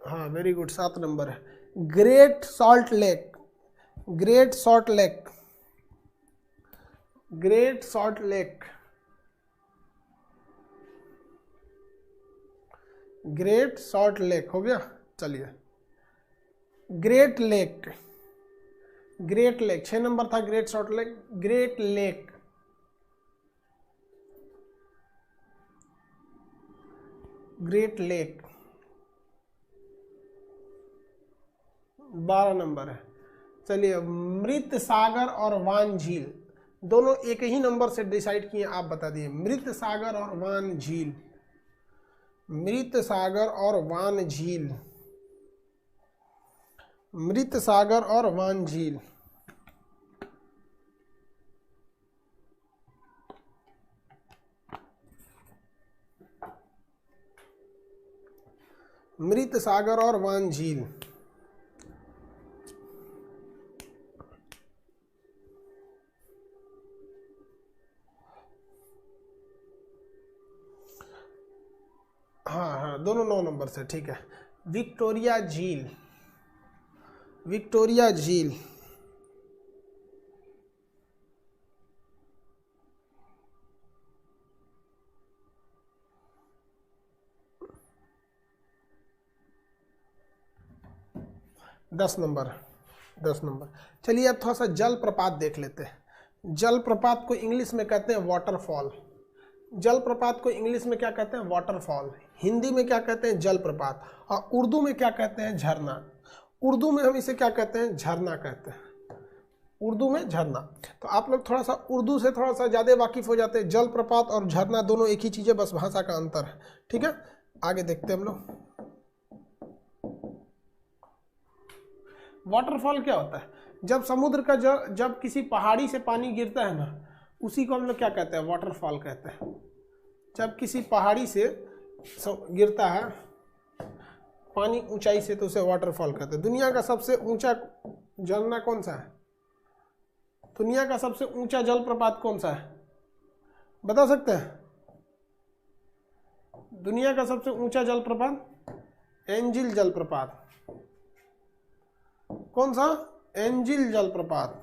हाँ वेरी गुड, 7 नंबर है। Great Salt Lake, Great Salt Lake, Great Salt Lake, Great Salt Lake हो गया। चलिए ग्रेट लेक, ग्रेट लेक 6 नंबर था, Great Salt Lake, Great Lake, Great Lake 12 नंबर है। चलिए मृत सागर और वान झील दोनों एक ही नंबर से डिसाइड किए, आप बता दिए। मृत सागर और वान झील, मृत सागर और वान झील, मृत सागर और वान झील, मृत सागर और वान झील। हाँ हाँ दोनों 9 नंबर से, ठीक है। विक्टोरिया झील, विक्टोरिया झील, दस नंबर, 10 नंबर। चलिए अब थोड़ा सा जल प्रपात देख लेते हैं। जल प्रपात को इंग्लिश में कहते हैं वाटरफॉल। जल प्रपात को इंग्लिश में क्या कहते हैं, वाटरफॉल। हिंदी में क्या कहते हैं, जल प्रपात। और उर्दू में क्या कहते हैं, झरना। उर्दू में हम इसे क्या कहते हैं, झरना कहते हैं, उर्दू में झरना। तो आप लोग थोड़ा सा उर्दू से थोड़ा सा ज़्यादा वाकिफ हो जाते हैं। जल प्रपात और झरना दोनों एक ही चीज़ है, बस भाषा का अंतर है, ठीक है। आगे देखते हैं हम लोग। वाटरफॉल क्या होता है? जब समुद्र का जब किसी पहाड़ी से पानी गिरता है ना, उसी को हम लोग क्या कहते हैं? वाटरफॉल कहते हैं। जब किसी पहाड़ी से गिरता है पानी ऊंचाई से तो उसे वाटरफॉल कहते हैं। दुनिया का सबसे ऊंचा झरना कौन सा है? दुनिया का सबसे ऊंचा जलप्रपात कौन सा है? बता सकते हैं? दुनिया का सबसे ऊंचा जलप्रपात एंजिल जलप्रपात। कौन सा? एंजिल जलप्रपात,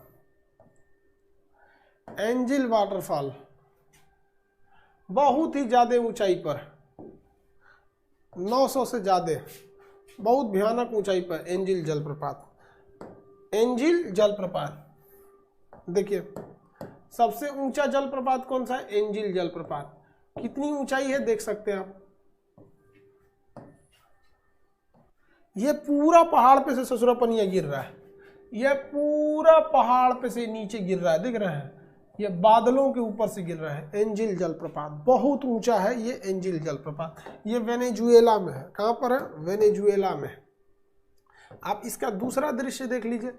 एंजिल वाटरफॉल, बहुत ही ज्यादा ऊंचाई पर, 900 से ज्यादा, बहुत भयानक ऊंचाई पर एंजिल जलप्रपात। एंजिल जलप्रपात देखिए, सबसे ऊंचा जलप्रपात कौन सा है? एंजिल जलप्रपात। कितनी ऊंचाई है देख सकते हैं आप। ये पूरा पहाड़ पे से ससुरा पनिया गिर रहा है, ये पूरा पहाड़ पे से नीचे गिर रहा है, दिख रहा है? ये बादलों के ऊपर से गिर रहा है। एंजिल जलप्रपात बहुत ऊंचा है ये एंजिल जलप्रपात। ये वेनेजुएला में है। कहां पर है? वेनेजुएला में। आप इसका दूसरा दृश्य देख लीजिए।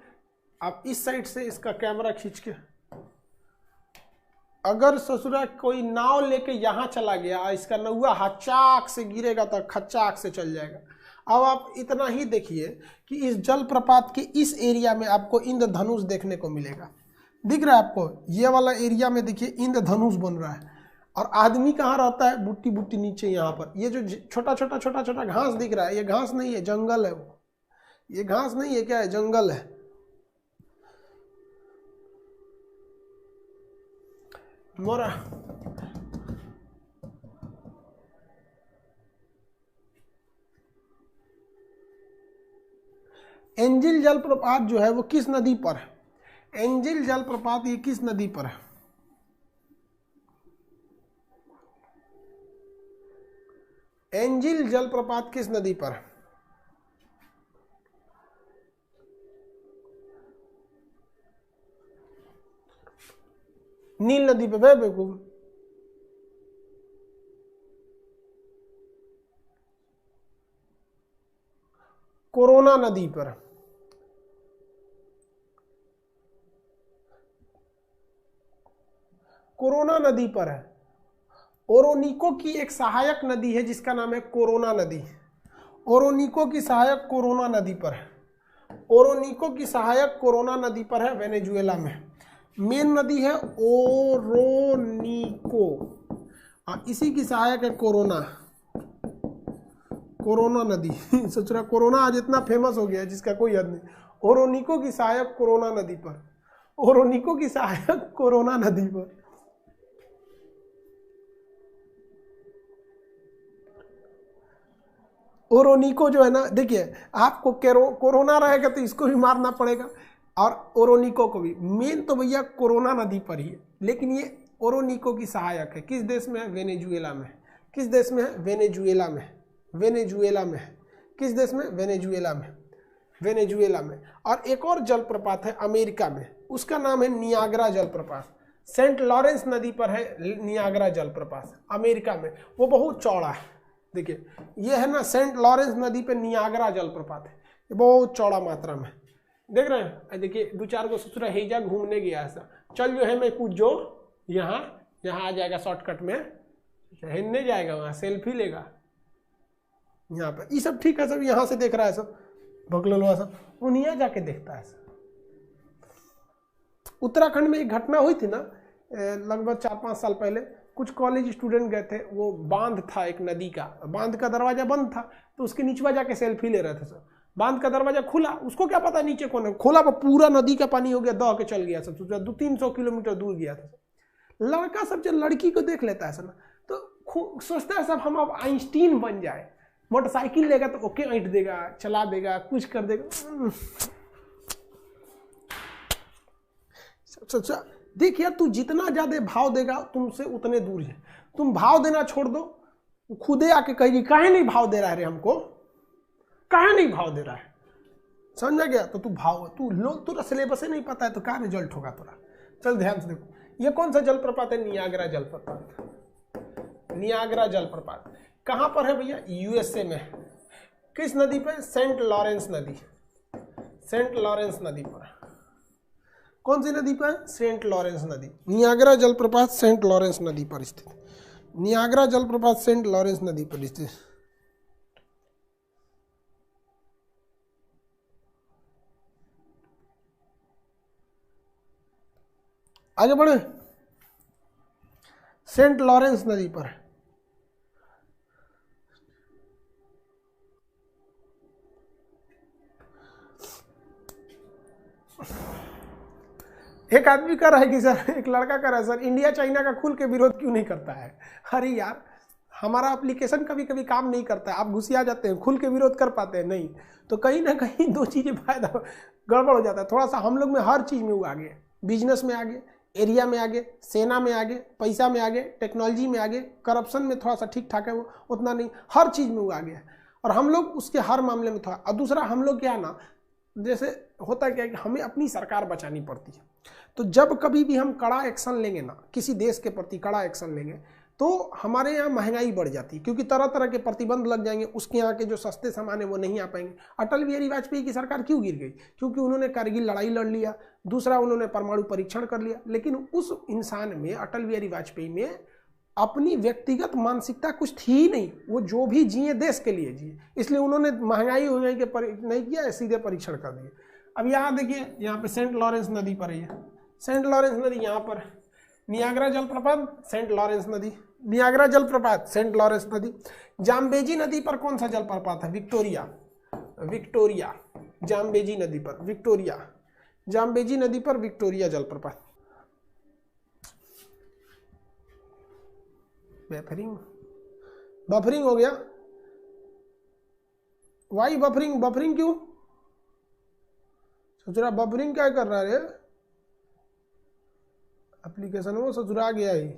आप इस साइड से इसका कैमरा खींच के, अगर ससुरा कोई नाव लेके यहां चला गया, इसका नौवा हचाक से गिरेगा तो खचाक से चल जाएगा। अब आप इतना ही देखिए कि इस जलप्रपात के इस एरिया में आपको इंद्रधनुष देखने को मिलेगा। दिख रहा है आपको? ये वाला एरिया में देखिए इंद्रधनुष बन रहा है। और आदमी कहाँ रहता है? बुट्टी बुट्टी नीचे यहाँ पर। ये जो छोटा छोटा घास दिख रहा है, ये घास नहीं है, जंगल है वो। ये घास नहीं है, क्या है? जंगल है। मोरा एंजिल जलप्रपात जो है वो किस नदी पर है? एंजिल जलप्रपात ये किस नदी पर है? एंजिल जलप्रपात किस नदी पर है? नील नदी पे है बेवकूफ। कोरोना नदी पर। कोरोना नदी पर है। ओरोनिको की एक सहायक नदी है जिसका नाम है कोरोना नदी। ओरोनिको की सहायक कोरोना नदी पर है। ओरोनिको की सहायक कोरोना नदी पर है, वेनेजुएला में। मेन नदी है ओरोनिको, इसी की सहायक है कोरोना। कोरोना नदी सचुरा कोरोना आज इतना फेमस हो गया है जिसका कोई हद नहीं। ओरोनिको की सहायक कोरोना नदी पर। ओरोनिको की सहायक कोरोना नदी पर। ओरोनिको जो है ना, देखिए आपको कोरोना रहेगा तो इसको भी मारना पड़ेगा और ओरोनिको को भी। मेन तो भैया कोरोना नदी पर ही है, लेकिन ये ओरोनिको की सहायक है। किस देश में है? वेनेजुएला में। किस देश में है? वेनेजुएला में। वेनेजुएला में है। किस देश में? वेनेजुएला में। वेनेजुएला में। और एक और जलप्रपात है अमेरिका में, उसका नाम है नियाग्रा जलप्रपात। सेंट लॉरेंस नदी पर है नियाग्रा जलप्रपात, अमेरिका में। वो बहुत चौड़ा है। देखिए ये है ना, सेंट लॉरेंस नदी पे नियाग्रा जलप्रपात है। ये बहुत चौड़ा मात्रा में, देख रहे हैं? देखिए 2-4 को ससुरा हेजा घूमने गया ऐसा, चल जो है मैं कुछ जो यहाँ आ जाएगा शॉर्टकट में, हिलने जाएगा, वहाँ सेल्फी लेगा यहाँ पर। ये सब ठीक है, सब यहाँ से देख रहा है, सब भगलवा सब उनिया जाके देखता है। उत्तराखंड में एक घटना हुई थी ना, लगभग 4-5 साल पहले। कुछ कॉलेज स्टूडेंट गए थे, वो बांध था एक नदी का, बांध का दरवाजा बंद था, तो उसके नीचवा जाके सेल्फी ले रहे थे सब। बांध का दरवाजा खुला, उसको क्या पता नीचे कौन है, खोला पर पूरा नदी का पानी हो गया, दह के चल गया सब। 200-300 किलोमीटर दूर गया था। लड़का सब जब लड़की को देख लेता है सब ना, तो सोचता है सब हम अब आइंस्टीन बन जाए। मोटरसाइकिल लेगा तो ओके ऐंठ देगा, चला देगा, कुछ कर देगा। देख यार, तू जितना ज्यादा भाव देगा तुमसे उतने दूर है। तुम भाव देना छोड़ दो, खुदे आके कहेगी काहे नहीं भाव दे रहा है रे हमको, काहे नहीं भाव दे रहा है, समझा गया? तो तू भाव, तू लोग तुरा सिलेबस नहीं पता है तो क्या रिजल्ट होगा तुरा। चल ध्यान से देखो, ये कौन सा जलप्रपात है? नियाग्रा जलप्रपात। नियाग्रा जलप्रपात कहां पर है भैया? यूएसए में। किस नदी पे? सेंट लॉरेंस नदी। सेंट लॉरेंस नदी पर। कौन सी नदी पर? सेंट लॉरेंस नदी। नियाग्रा जलप्रपात सेंट लॉरेंस नदी पर स्थित। नियाग्रा जलप्रपात सेंट लॉरेंस नदी पर स्थित। आगे बढ़े। सेंट लॉरेंस नदी पर एक आदमी कह रहा है कि सर, एक लड़का कह रहा है सर, इंडिया चाइना का खुल के विरोध क्यों नहीं करता है? अरे यार, हमारा एप्लीकेशन कभी कभी काम नहीं करता है, आप घुसिया जाते हैं, खुल के विरोध कर पाते हैं नहीं, तो कहीं ना कहीं दो चीज़ें फायदा गड़बड़ हो जाता है। थोड़ा सा हम लोग में हर चीज़ में वो आगे, बिजनेस में आगे, एरिया में आगे, सेना में आगे, पैसा में आगे, टेक्नोलॉजी में आगे, करप्शन में थोड़ा सा ठीक ठाक है, वो उतना नहीं, हर चीज़ में वो आगे है। और हम लोग उसके हर मामले में थोड़ा। और दूसरा, हम लोग क्या है ना, जैसे होता क्या है कि हमें अपनी सरकार बचानी पड़ती है, तो जब कभी भी हम कड़ा एक्शन लेंगे ना, किसी देश के प्रति कड़ा एक्शन लेंगे, तो हमारे यहाँ महंगाई बढ़ जाती है, क्योंकि तरह तरह के प्रतिबंध लग जाएंगे, उसके यहाँ के जो सस्ते सामान है वो नहीं आ पाएंगे। अटल बिहारी वाजपेयी की सरकार क्यों गिर गई? क्योंकि उन्होंने कारगिल लड़ाई लड़ लिया, दूसरा उन्होंने परमाणु परीक्षण कर लिया। लेकिन उस इंसान में, अटल बिहारी वाजपेयी में, अपनी व्यक्तिगत मानसिकता कुछ थी ही नहीं, वो जो भी जिए देश के लिए जिए, इसलिए उन्होंने महंगाई हो जाए के नहीं किया, सीधे परीक्षण कर दिए। अब यहाँ देखिए, यहाँ पे सेंट लॉरेंस नदी पर है, सेंट लॉरेंस नदी यहाँ पर, नियाग्रा जलप्रपात सेंट लॉरेंस नदी, नियाग्रा जलप्रपात सेंट लॉरेंस नदी। जाम्बेजी नदी पर कौन सा जलप्रपात है? विक्टोरिया, विक्टोरिया जाम्बेजी नदी पर, विक्टोरिया जाम्बेजी नदी पर विक्टोरिया जलप्रपात। बफरिंग, बफरिंग हो गया। Y buffering? बफरिंग क्यों? ससुरा बफरिंग क्या कर रहा है? एप्लीकेशन वो ससुरा गया ही।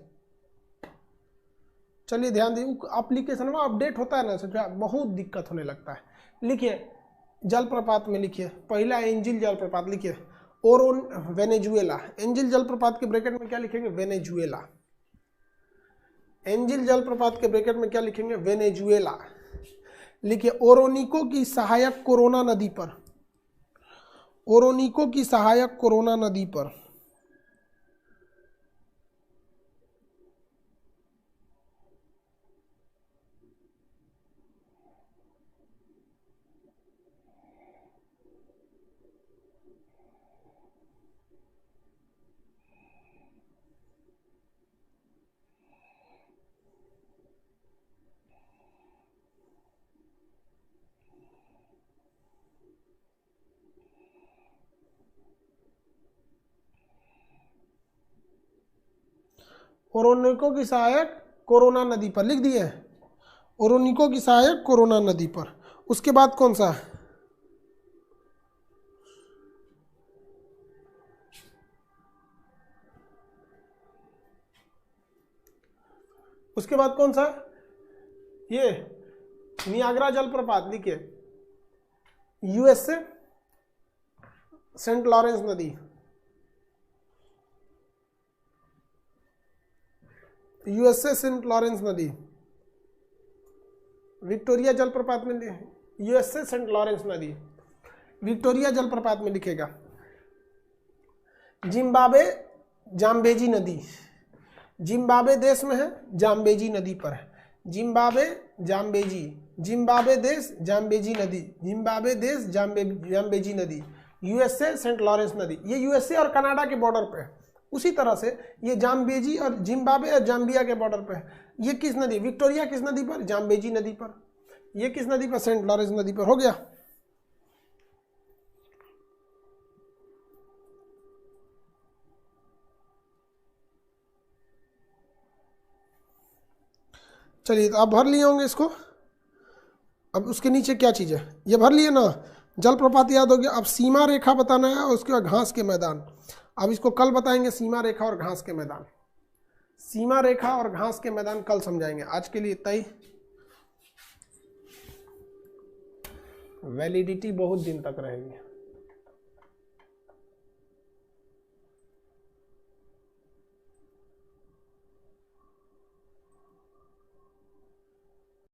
चलिए ध्यान दीजिए, एप्लीकेशन में अपडेट होता है ना ससुरा, बहुत दिक्कत होने लगता है। लिखिए जलप्रपात में, लिखिए पहला एंजिल जलप्रपात, लिखिए ओरोन, वेनेजुएला। एंजिल जलप्रपात के ब्रैकेट में क्या लिखेंगे? वेनेजुएला। एंजिल जलप्रपात के ब्रैकेट में क्या लिखेंगे? वेनेजुएला। लिखिए ओरोनिको की सहायक कोरोना नदी पर, ओरोनिको की सहायक कोरोना नदी पर। ओरोनिको की सहायक कोरोना नदी पर लिख दिए, ओरोनिको की सहायक कोरोना नदी पर। उसके बाद कौन सा? उसके बाद कौन सा? ये नियाग्रा जलप्रपात, लिखिए यूएसए सेंट लॉरेंस नदी, यूएसए सेंट लॉरेंस नदी। विक्टोरिया जलप्रपात में, यूएसए सेंट लॉरेंस नदी, विक्टोरिया जलप्रपात में लिखेगा। जिम्बाब्वे जाम्बेजी नदी, जिम्बाब्वे देश में है, जाम्बेजी नदी पर है। जिम्बाब्वे जाम्बेजी, जिम्बाब्वे देश जाम्बेजी नदी, जिम्बाब्वे देश जाम्बेजी नदी। यूएसए सेंट लॉरेंस नदी, ये यूएसए और कनाडा के बॉर्डर पे है। उसी तरह से ये जाम्बेजी और जिम्बाब्वे और जाम्बिया के बॉर्डर पे है। ये किस नदी? विक्टोरिया किस नदी पर? जाम्बेजी नदी पर। ये किस नदी पर? सेंट लॉरेंस नदी पर। हो गया। चलिए, तो आप भर लिए होंगे इसको। अब उसके नीचे क्या चीज़ है, ये भर लिए ना, जलप्रपात याद हो गया। अब सीमा रेखा बताना है और उसके बाद घास के मैदान। अब इसको कल बताएंगे, सीमा रेखा और घास के मैदान। सीमा रेखा और घास के मैदान कल समझाएंगे। आज के लिए इतना ही। वैलिडिटी बहुत दिन तक रहेगी।